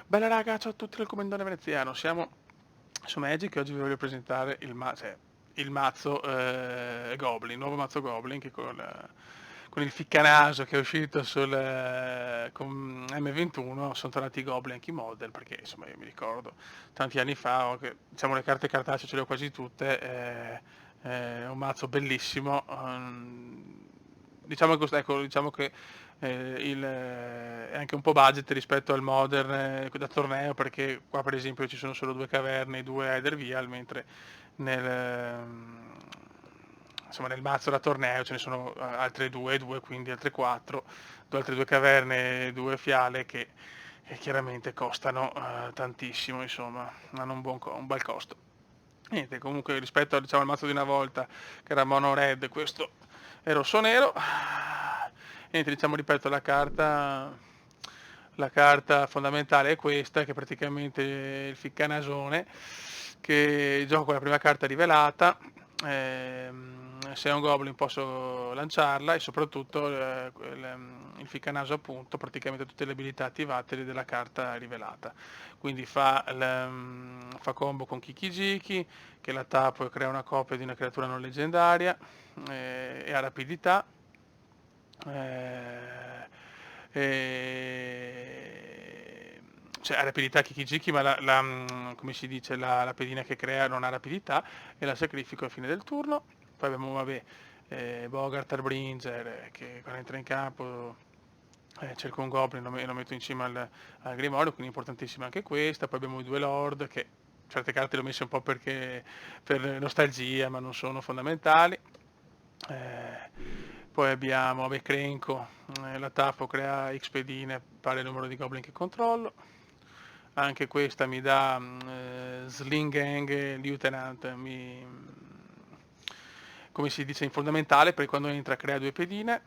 Bella raga, ciao a tutti dal Commendone Veneziano. Siamo su Magic e oggi vi voglio presentare il mazzo Goblin, il nuovo mazzo Goblin che con il ficcanaso che è uscito con M21 sono tornati i Goblin anche i model perché insomma io mi ricordo tanti anni fa che diciamo le carte cartacee ce le ho quasi tutte, è un mazzo bellissimo. Diciamo che è anche un po' budget rispetto al Modern da torneo, perché qua per esempio ci sono solo due caverne e due Either Vial, mentre nel, ehm, insomma, nel mazzo da torneo ce ne sono altre due, quindi altre quattro, altre due caverne e due fiale che chiaramente costano tantissimo, insomma, hanno un bel costo. Niente, comunque rispetto diciamo, al mazzo di una volta che era mono red, questo è rosso nero. Niente, diciamo, ripeto, la carta fondamentale è questa, che è praticamente il ficcanasone, che gioco con la prima carta rivelata. Se è un goblin posso lanciarla e soprattutto il ficcanaso appunto praticamente tutte le abilità attivate della carta rivelata, quindi fa combo con Kikijiki che la tappo e crea una copia di una creatura non leggendaria, e ha rapidità, eh, e- cioè ha rapidità Kikijiki, ma come si dice, la pedina che crea non ha rapidità e la sacrifico a fine del turno. Poi abbiamo, vabbè, Bogart Harbinger, che quando entra in campo cerco un Goblin e lo metto in cima al Grimorio, quindi importantissima anche questa. Poi abbiamo i due Lord, che certe carte le ho messe un po' perché per nostalgia, ma non sono fondamentali. Poi abbiamo, vabbè, Krenko, la tappo crea X pedine, pari al numero di Goblin che controllo. Anche questa mi dà Sling Gang Lieutenant, come si dice in fondamentale, perché quando entra crea due pedine,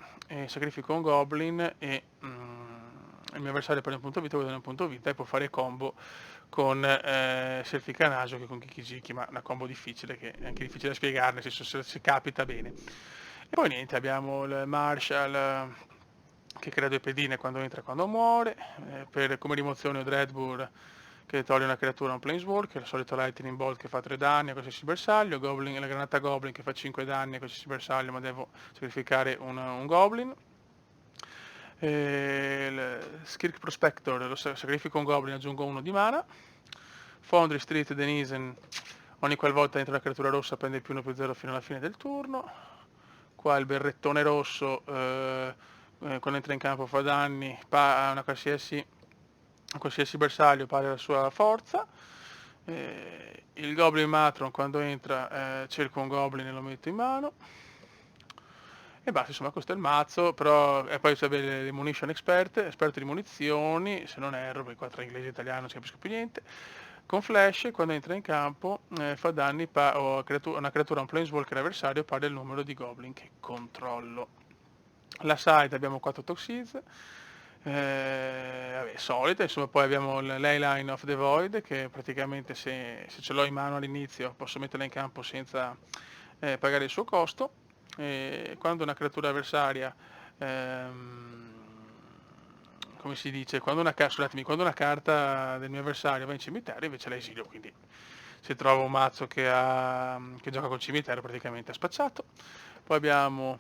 sacrifico un Goblin e il mio avversario prende un punto vita, guadagna un punto vita e può fare combo con sia il Ficanaso che con Kikijiki, ma una combo difficile che è anche difficile da spiegare, nel senso se capita bene. E poi niente, abbiamo il Marshall che crea due pedine quando entra e quando muore, come rimozione ho Dreadbur che toglie una creatura a un Planeswalker, il solito Lightning Bolt che fa 3 danni a qualsiasi bersaglio, la granata Goblin che fa 5 danni a qualsiasi bersaglio, ma devo sacrificare un Goblin. Il Skirk Prospector, sacrifico un Goblin, aggiungo uno di mana. Foundry Street Denizen, ogni qualvolta entra una creatura rossa prende più 1/0 fino alla fine del turno. Qua il berrettone rosso, quando entra in campo fa danni a a qualsiasi bersaglio pari alla sua forza. Il Goblin Matron quando entra cerco un Goblin e lo metto in mano. E basta, insomma, questo è il mazzo, però e poi c'è le munition expert, esperto di munizioni, se non erro, perché qua tra inglese e italiano non si capisco più niente. Con flash, quando entra in campo, fa danni una creatura, un planeswalker avversario pari al numero di goblin che controllo. La side abbiamo 4 Toxiz, vabbè, solita, insomma, poi abbiamo l'Eyline of the Void, che praticamente se ce l'ho in mano all'inizio posso metterla in campo senza pagare il suo costo. E quando una creatura avversaria, come si dice, quando una carta del mio avversario va in cimitero invece la esilio, quindi se trovo un mazzo che gioca col cimitero praticamente ha spacciato. Poi abbiamo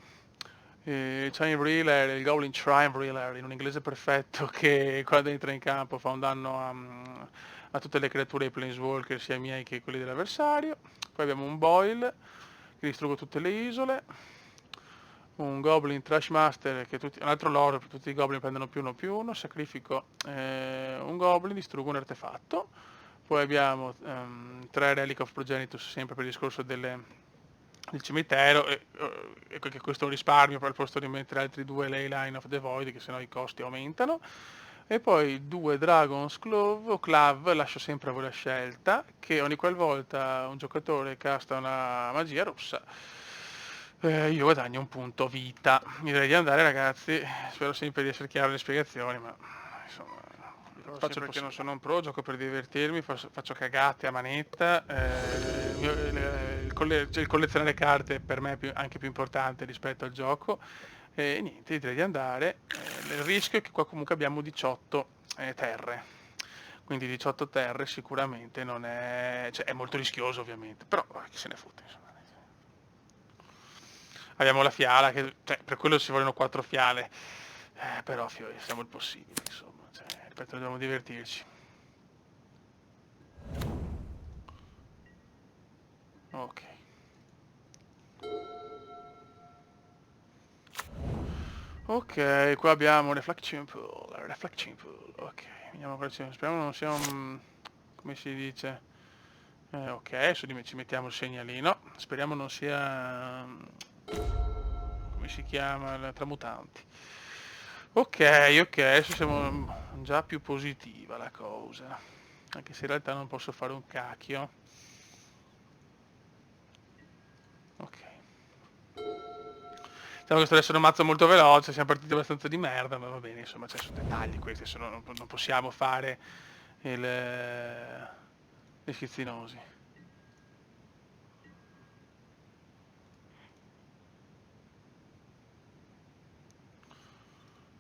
Time Reeler, il Goblin Time Reeler in un inglese perfetto che quando entra in campo fa un danno a tutte le creature dei Planeswalker, sia i miei che quelli dell'avversario. Poi abbiamo un Boil che distruggo tutte le isole, un Goblin Trashmaster un altro lore, tutti i Goblin prendono +1/+1, sacrifico un Goblin, distruggo un artefatto. Poi abbiamo 3 Relic of Progenitus, sempre per il discorso del cimitero, e che questo è un risparmio al posto di mettere altri 2 Leyline of the Void, che sennò i costi aumentano. E poi 2 Dragon's Claw o Clav, lascio sempre a voi la scelta, che ogni qualvolta un giocatore casta una magia rossa, io guadagno un punto vita. Mi direi di andare, ragazzi, spero sempre di essere chiaro nelle spiegazioni, ma insomma, Farò faccio sempre perché il non possibile. sono un pro, gioco per divertirmi, faccio cagate a manetta. Il collezionare carte per me è anche più importante rispetto al gioco. E niente, direi di andare. Il rischio è che qua comunque abbiamo 18 terre. quindi 18 terre sicuramente non è... cioè è molto rischioso ovviamente, però chi se ne fotte, insomma. Abbiamo la fiala, che, cioè, per quello ci vogliono 4 fiale, però siamo il possibile, insomma, cioè, ripeto, dobbiamo divertirci. Ok. Ok, qua abbiamo Reflection Pool, ok, vediamo cosa c'è, speriamo non sia un... come si dice? Ok, adesso ci mettiamo il segnalino, speriamo non sia... come si chiama? Tramutanti. Ok, ok, adesso siamo già più positiva la cosa, anche se in realtà non posso fare un cacchio. Ok. Diciamo che sto essere un mazzo molto veloce, siamo partiti abbastanza di merda, ma va bene, insomma, cioè, sono dettagli questi, se no non possiamo fare gli schizzinosi.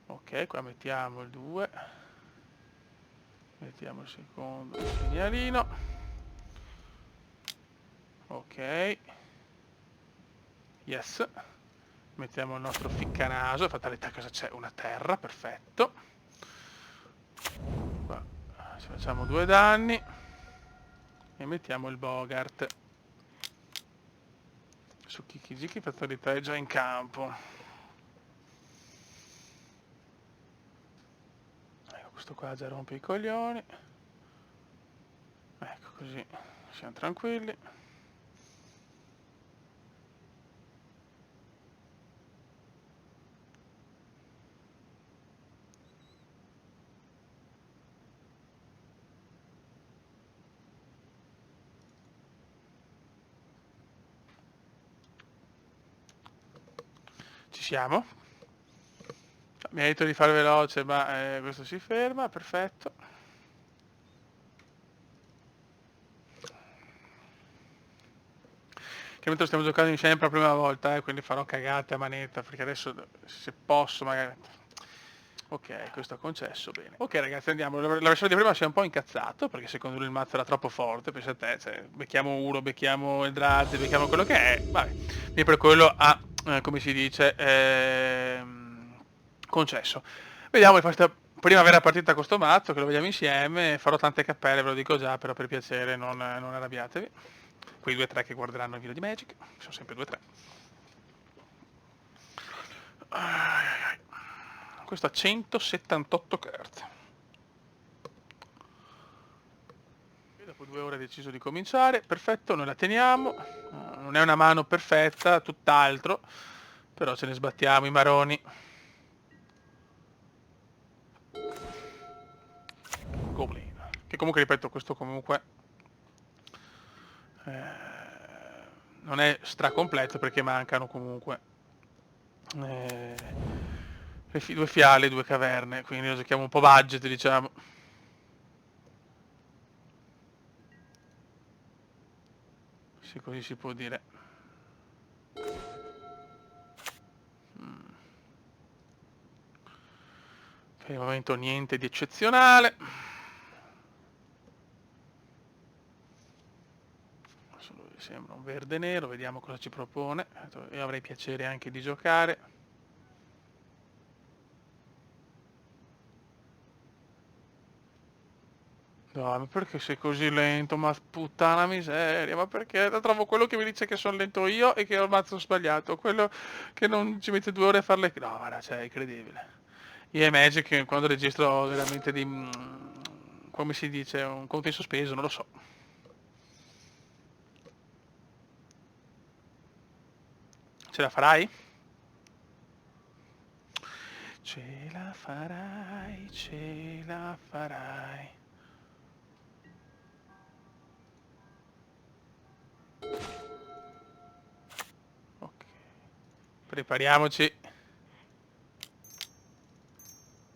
Ok, qua mettiamo il 2, mettiamo il secondo segnalino, ok, yes, mettiamo il nostro ficcanaso, fatalità cosa c'è? Una terra, perfetto. Qua ci facciamo 2 danni e mettiamo il Bogart. Su Kikijiki fatalità è già in campo. Ecco, questo qua già rompe i coglioni. Ecco, così siamo tranquilli. Ci siamo. Mi ha detto di fare veloce, ma questo si ferma, perfetto. Chiaramente lo stiamo giocando insieme per la prima volta, quindi farò cagate a manetta, perché adesso se posso magari... Ok, questo ha concesso, bene. Ok ragazzi, andiamo. L'avversario di prima si è un po' incazzato, perché secondo lui il mazzo era troppo forte, pensa a te, cioè, becchiamo uno, becchiamo il Eldrazi, becchiamo quello che è, vabbè. Quindi per quello ha, come si dice, concesso. Vediamo di fare questa prima vera partita con sto mazzo, che lo vediamo insieme, farò tante cappelle, ve lo dico già, però per piacere non arrabbiatevi. Quei 2-3 che guarderanno il video di Magic, sono sempre 2-3. Questo ha 178 carte. E dopo 2 ore ha deciso di cominciare, perfetto, noi la teniamo. Non è una mano perfetta, tutt'altro, però ce ne sbattiamo i maroni. Goblin. Che comunque, ripeto, questo comunque non è stracompleto perché mancano comunque eh, 2 fiale, 2 caverne, quindi lo giochiamo un po' budget, diciamo. Se così si può dire. Per il momento niente di eccezionale. Adesso lui sembra un verde nero, vediamo cosa ci propone. Io avrei piacere anche di giocare. No, ma perché sei così lento? Ma puttana miseria, ma perché? Trovo quello che mi dice che sono lento io e che ho il mazzo sbagliato, quello che non ci mette 2 ore a farle... No, guarda, cioè, è incredibile. Io e Magic, quando registro veramente di... come si dice, un conto in sospeso, non lo so. Ce la farai? Ce la farai, ce la farai. Ok. Prepariamoci.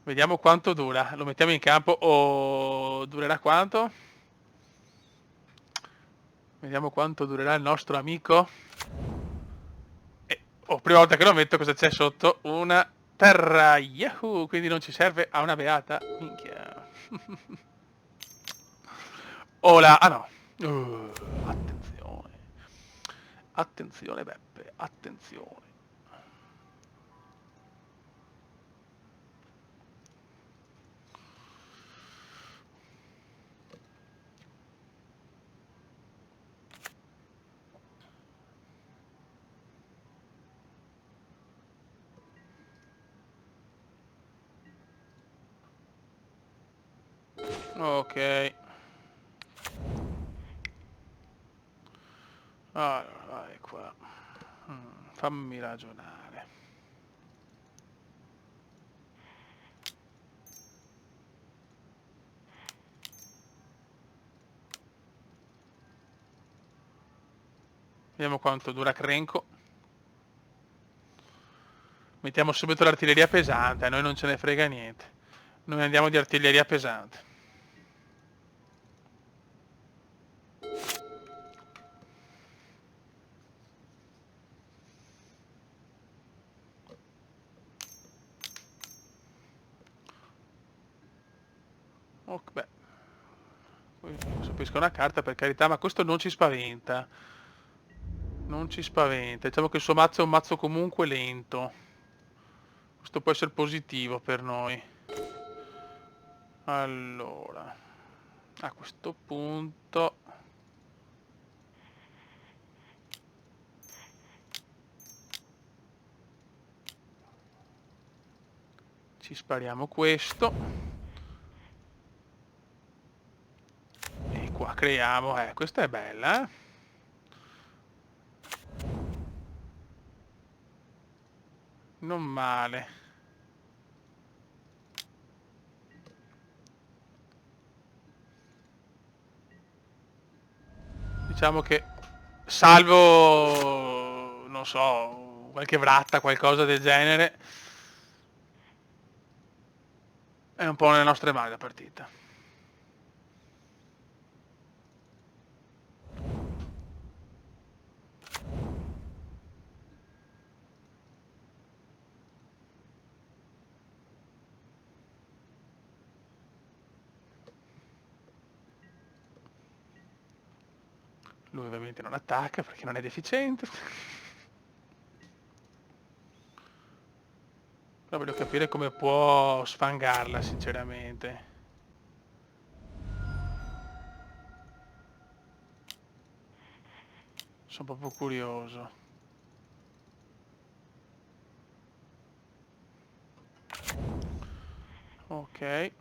Vediamo quanto dura. Lo mettiamo in campo o durerà quanto? Vediamo quanto durerà il nostro amico. Prima volta che lo metto cosa c'è sotto? Una terra. Yahoo! Quindi non ci serve a una beata. Minchia. Oh là, ah no. Attenzione. Attenzione Beppe, attenzione. Ok. Allora, vai qua. Fammi ragionare. Vediamo quanto dura Crenco. Mettiamo subito l'artiglieria pesante, a noi non ce ne frega niente. Noi andiamo di artiglieria pesante. Ok, beh. Capisco una carta per carità, ma questo non ci spaventa. Non ci spaventa. Diciamo che il suo mazzo è un mazzo comunque lento. Questo può essere positivo per noi. Allora, a questo punto ci spariamo questo. E qua creiamo, questa è bella, eh? Non male. Diciamo che salvo, non so, qualche vratta, qualcosa del genere, è un po' nelle nostre mani la partita. Lui ovviamente non attacca perché non è deficiente. Però voglio capire come può sfangarla, sinceramente. Sono proprio curioso. Ok.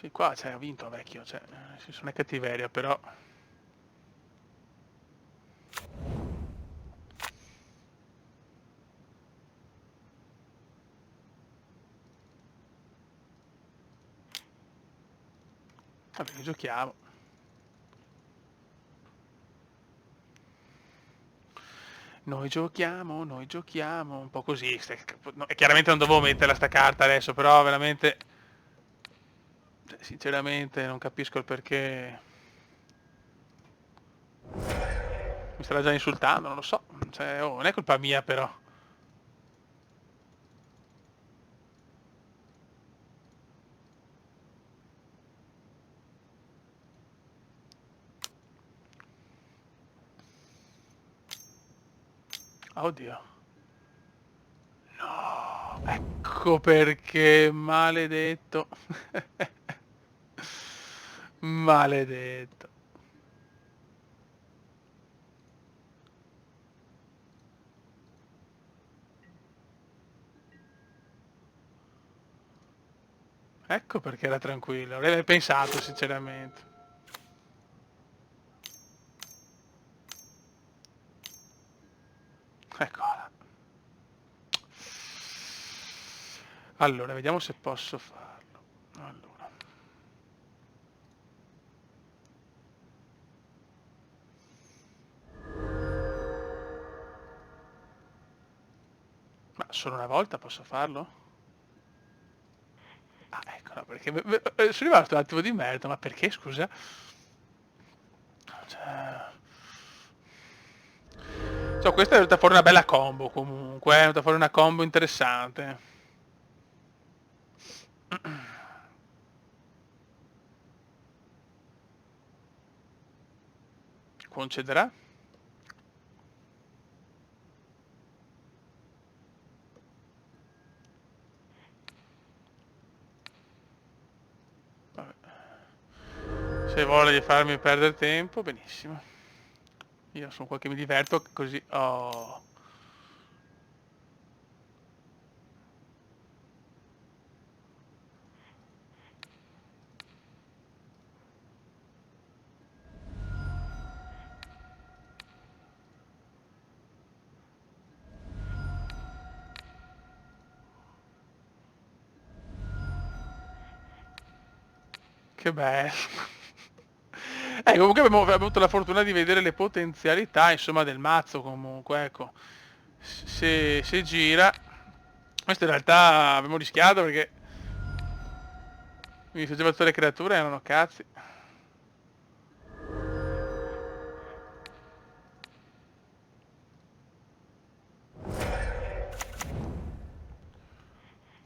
Sì, qua ha vinto vecchio, cioè, nel senso non è cattiveria, però. Vabbè, giochiamo. Noi giochiamo, un po' così. Chiaramente non dovevo metterla sta carta adesso, però veramente, cioè, sinceramente non capisco il perché. Mi starà già insultando, non lo so. Cioè, oh, non è colpa mia però. Oddio. No, ecco perché, maledetto. Maledetto. Ecco perché era tranquillo. Avrei pensato, sinceramente. Eccola. Allora, vediamo se posso farlo. Allora. Ma solo una volta posso farlo? Ah, ecco, no, perché sono rimasto un attimo di merda, ma perché, scusa? Cioè, Cioè, questa è venuta fuori una bella combo comunque, è venuta fuori una combo interessante. Concederà? Vabbè. Se hai voglia di farmi perdere tempo, benissimo. Io sono qua che mi diverto così. Oh. Che bello. Comunque abbiamo avuto la fortuna di vedere le potenzialità, insomma, del mazzo comunque, ecco. Se gira. Questo in realtà abbiamo rischiato perché mi faceva tutte le creature erano cazzi.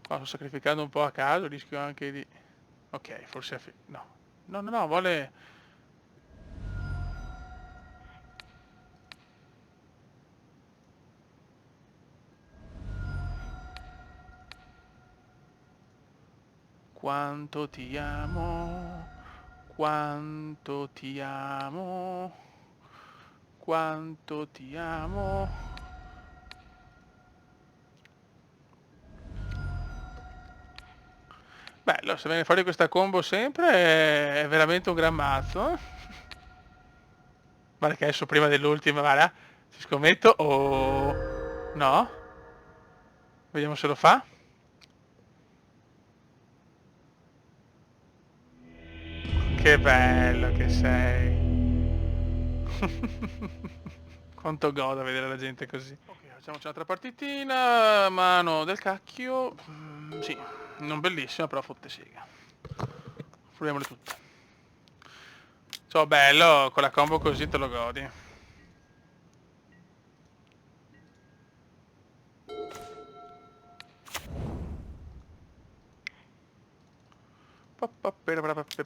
Qua sto sacrificando un po' a caso, rischio anche di... Ok, forse... No. No, no, no, vuole... Quanto ti amo, quanto ti amo, quanto ti amo. Bello, se viene fuori questa combo sempre è veramente un gran mazzo. Guarda che adesso prima dell'ultima, guarda, ci scommetto o... No? Vediamo se lo fa. Che bello che sei. Quanto godo a vedere la gente così. Ok, facciamoci un'altra partitina. Mano del cacchio. Sì, non bellissima, però fotte sega. Proviamole tutte. Ciao, bello, con la combo così te lo godi.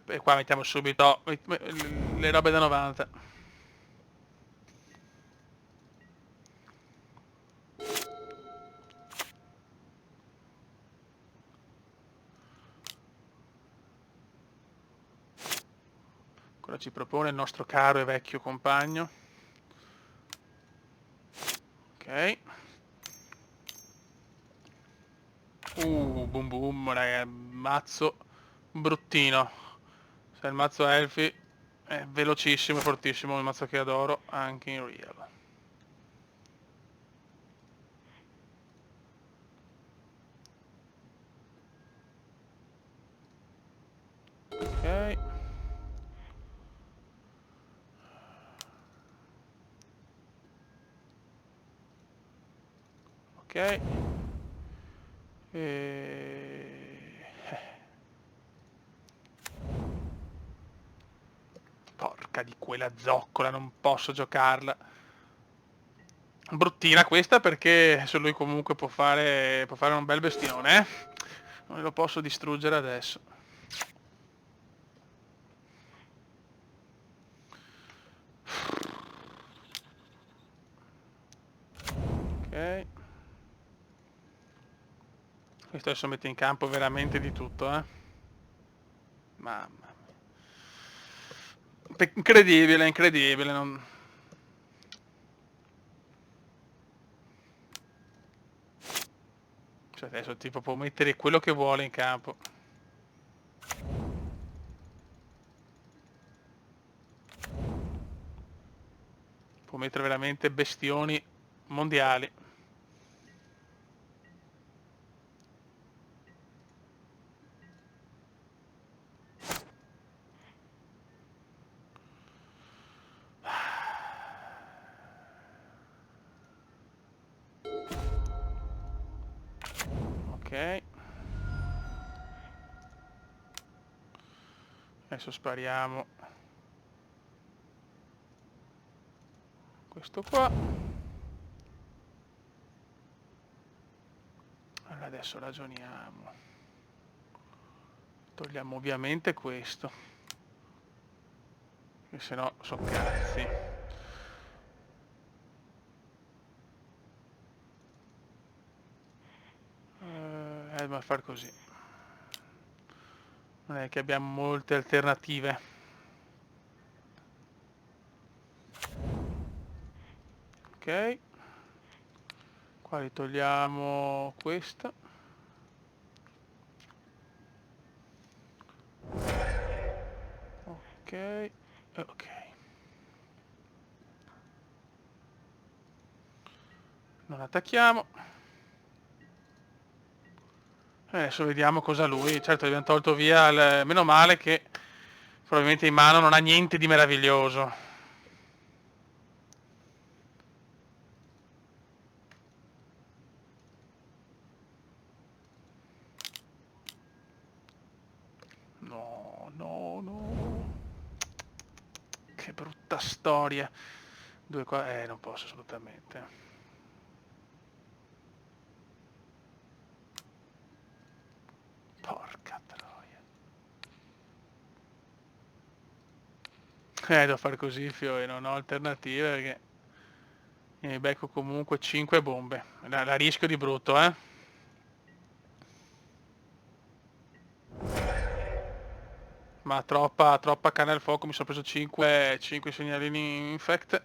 E qua mettiamo subito le robe da 90. Cosa ci propone il nostro caro e vecchio compagno? Ok. Boom boom, raga, mazzo bruttino. Se il mazzo elfi è velocissimo e fortissimo, il mazzo che adoro anche in real. Ok. Ok. Porca di quella zoccola, non posso giocarla. Bruttina questa perché se lui comunque può fare un bel bestione, eh? Non lo posso distruggere adesso. Ok. Questo adesso mette in campo veramente di tutto, eh. Mamma mia. Incredibile, incredibile. Cioè adesso tipo può mettere quello che vuole in campo. Può mettere veramente bestioni mondiali. Ok. Adesso spariamo. Questo qua. adesso ragioniamo. Togliamo ovviamente questo, che se no sono cazzi. Ma far così. Non è che abbiamo molte alternative. Ok. Qua ritogliamo questa. Ok. Ok. Non attacchiamo. Adesso vediamo cosa lui. Certo abbiamo tolto via il... Meno male che probabilmente in mano non ha niente di meraviglioso. No, no, no. Che brutta storia. Due qua... non posso assolutamente. Porca troia. Devo fare così, Fiore, non ho alternative perché mi becco comunque 5 bombe. La rischio di brutto, eh. Ma troppa canna al fuoco, mi sono preso 5 segnalini infect.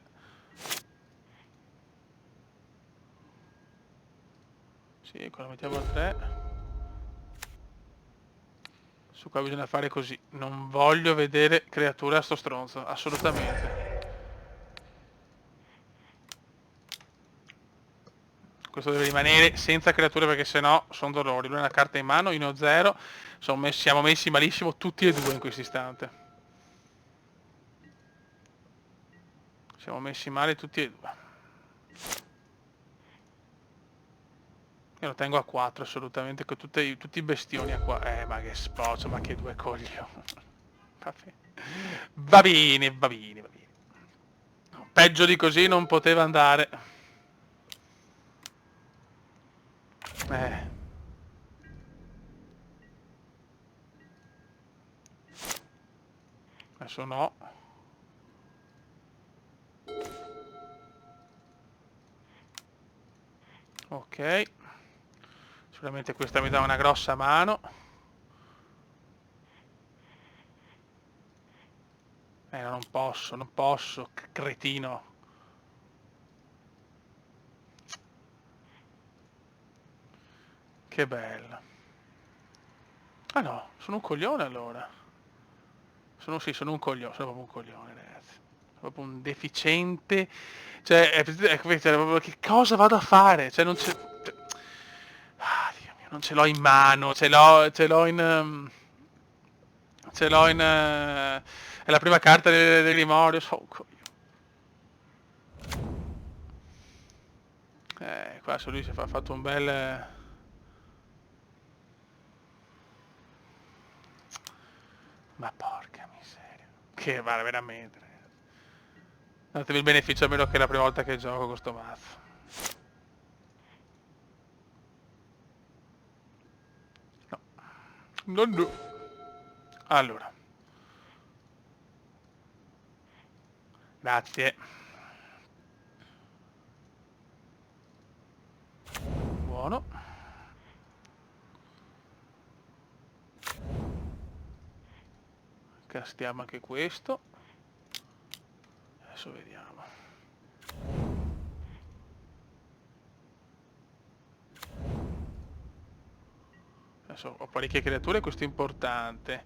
Sì, qua lo mettiamo a 3. Su qua bisogna fare così. Non voglio vedere creature a sto stronzo, assolutamente. Questo deve rimanere senza creature perché sennò sono dolori. Lui ha una carta in mano, io ne ho 0. Siamo messi malissimo tutti e due in questo istante. Siamo messi male tutti e due. Io lo tengo a 4 assolutamente, con tutti i bestioni a qua. Ma che spoccio, ma che due coglioni. Va bene. Va bene, va bene, va bene. Peggio di così non poteva andare. Eh. Adesso no. Ok. Sicuramente questa mi dà una grossa mano. No, non posso, cretino. Che bello. Ah no, sono un coglione allora. Sono un coglione, sono proprio un coglione, ragazzi. Sono proprio un deficiente. Cioè, che cosa vado a fare? Cioè, non c'è... Ah, Dio mio, non ce l'ho in mano, ce l'ho in... ce l'ho in... è la prima carta del Grimorio, so un coglione. Qua su lui si è fatto un bel... Ma porca miseria. Che vale veramente, ragazzi. Datevi il beneficio almeno che è la prima volta che gioco con sto mazzo. No. No, no. Allora. Grazie. Buono. Castiamo anche questo. Adesso vediamo. Adesso ho parecchie creature, questo è importante.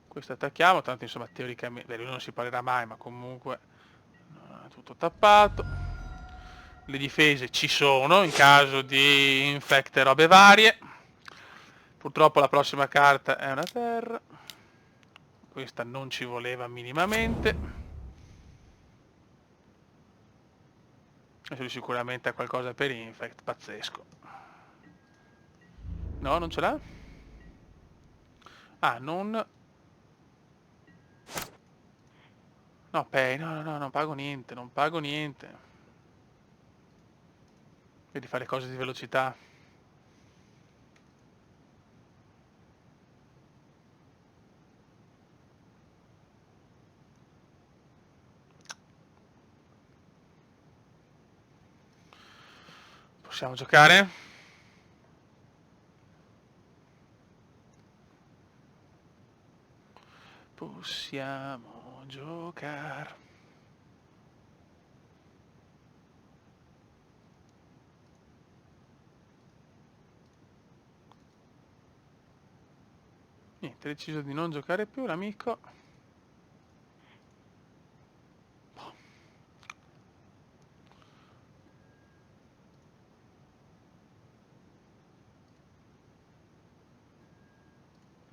Questo attacchiamo, tanto insomma teoricamente, lui non si parlerà mai, ma comunque è tutto tappato. Le difese ci sono in caso di infect e robe varie. Purtroppo la prossima carta è una terra. Questa non ci voleva minimamente. Adesso sicuramente ha qualcosa per infect, pazzesco. No, non ce l'ha? Ah, non... No, pay, no, non pago niente, non pago niente. Vedi, fa le cose di velocità. Possiamo giocare? Possiamo giocare. Niente, ha deciso di non giocare più l'amico.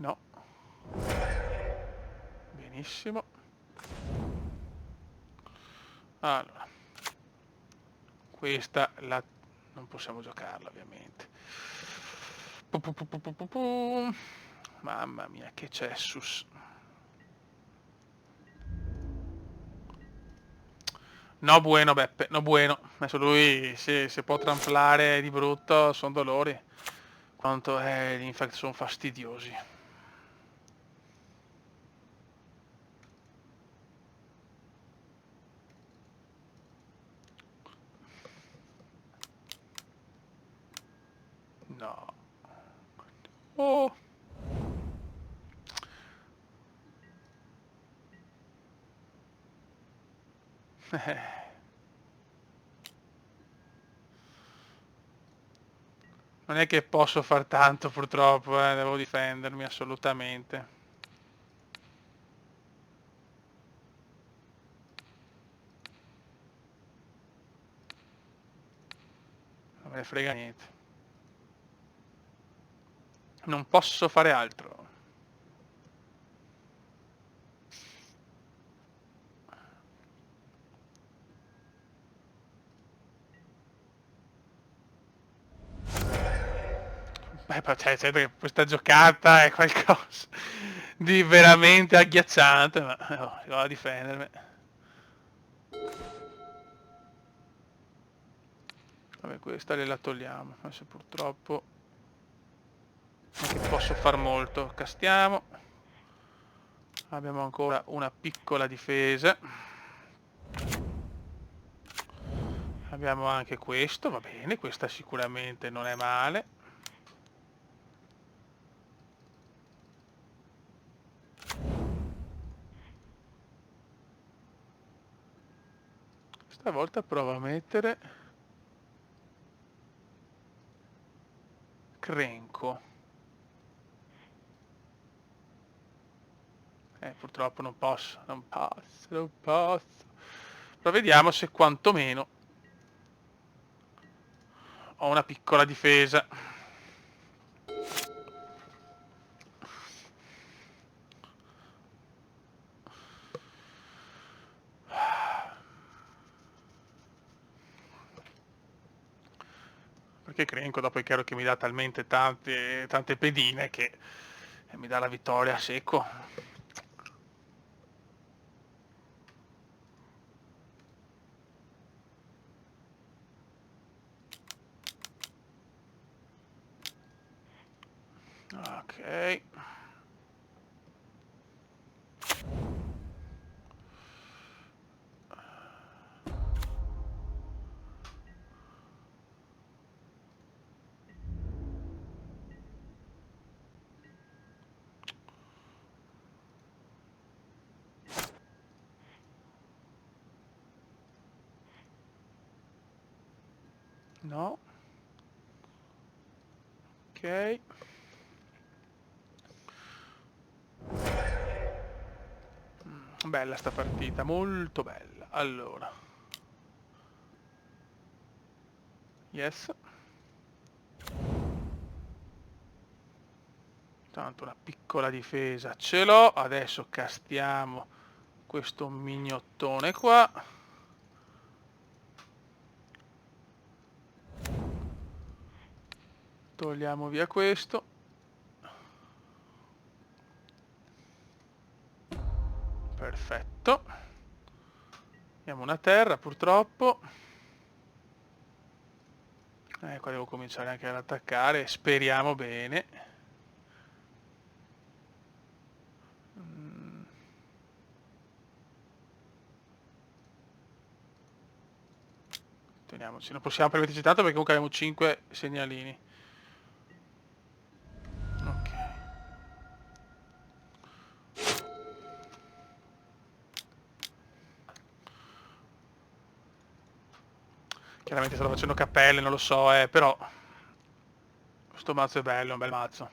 No. Benissimo. Allora. Questa la... non possiamo giocarla ovviamente. Mamma mia, che cessus. No bueno Beppe, no bueno. Adesso lui se può tramplare di brutto, sono dolori. Quanto gli infect sono fastidiosi. No. Oh. Non è che posso far tanto purtroppo, devo difendermi assolutamente. Non me ne frega niente. Non posso fare altro. Beh, cioè, che questa giocata è qualcosa di veramente agghiacciante, ma devo a difendermi. Vabbè, questa gliela togliamo. Adesso purtroppo non è che posso far molto. Castiamo. Abbiamo ancora una piccola difesa. Abbiamo anche questo, va bene, questa sicuramente non è male. Stavolta provo a mettere Crenco. Purtroppo non posso, non posso, non posso. Però vediamo se quantomeno ho una piccola difesa. Perché Crenco dopo è chiaro che mi dà talmente tante pedine che mi dà la vittoria a secco. Ok. No. Ok. Bella sta partita, molto bella. Allora. Yes. Tanto una piccola difesa ce l'ho. Adesso castiamo questo mignottone qua. Togliamo via questo. Perfetto. Abbiamo una terra purtroppo. Qua devo cominciare anche ad attaccare. Speriamo bene. Teniamoci, non possiamo permetterci tanto perché comunque abbiamo 5 segnalini. Ok. Chiaramente sto facendo cappelle, non lo so, però sto mazzo è bello, è un bel mazzo.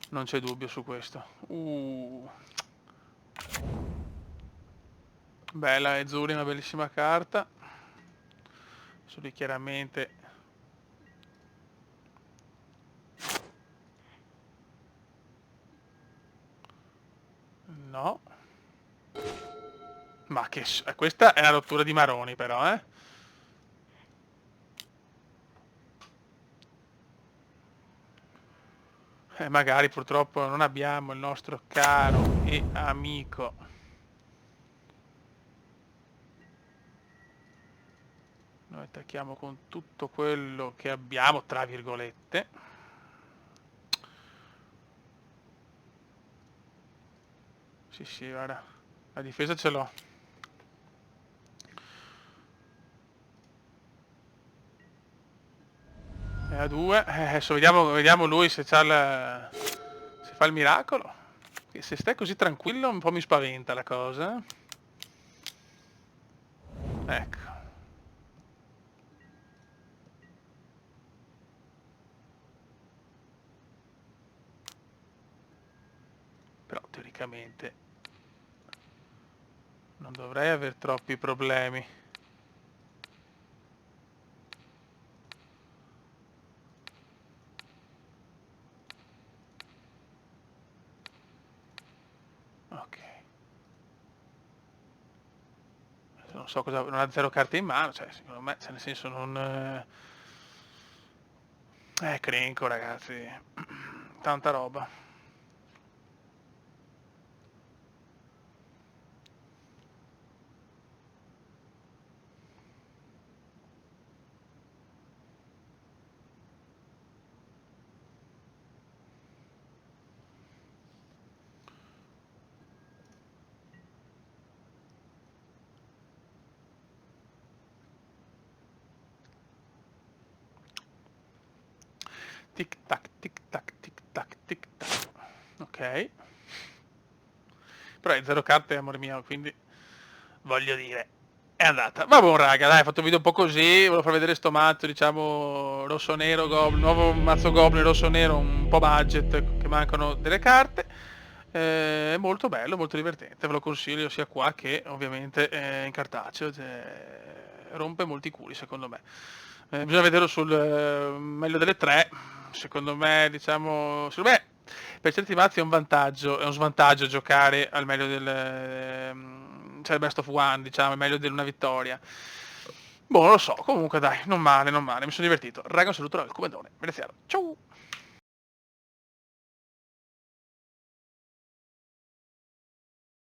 Non c'è dubbio su questo. Bella Ezuri, una bellissima carta. Su lì chiaramente no. Ma che questa è una rottura di maroni però, eh. Magari purtroppo non abbiamo il nostro caro e amico. Noi attacchiamo con tutto quello che abbiamo, tra virgolette. Sì, sì, guarda. La difesa ce l'ho. È a 2. Adesso vediamo lui se se fa il miracolo. Che se stai così tranquillo un po' mi spaventa la cosa. Ecco. Però teoricamente non dovrei avere troppi problemi. Ok. Non so cosa, non ha 0 carte in mano, cioè secondo me, cioè nel senso non... Crenco ragazzi, tanta roba. Tic tac, tic tac, tic tac, tic tac. Ok. Però è 0 carte, amore mio, quindi voglio dire, è andata. Va buon raga, dai, ho fatto un video un po' così, volevo far vedere sto mazzo, diciamo, rosso-nero, nuovo mazzo Goblin rosso-nero, un po' budget, che mancano delle carte. È molto bello, molto divertente, ve lo consiglio sia qua che ovviamente in cartaceo, cioè, rompe molti culi secondo me. Bisogna vederlo sul meglio delle tre, secondo me, diciamo, secondo me per certi mazzi è un vantaggio, è un svantaggio giocare al meglio cioè il best of one, diciamo, è meglio di una vittoria. Boh, non lo so, comunque dai, non male, non male, mi sono divertito. Raga, un saluto dal Comandone, Veneziano, ciao!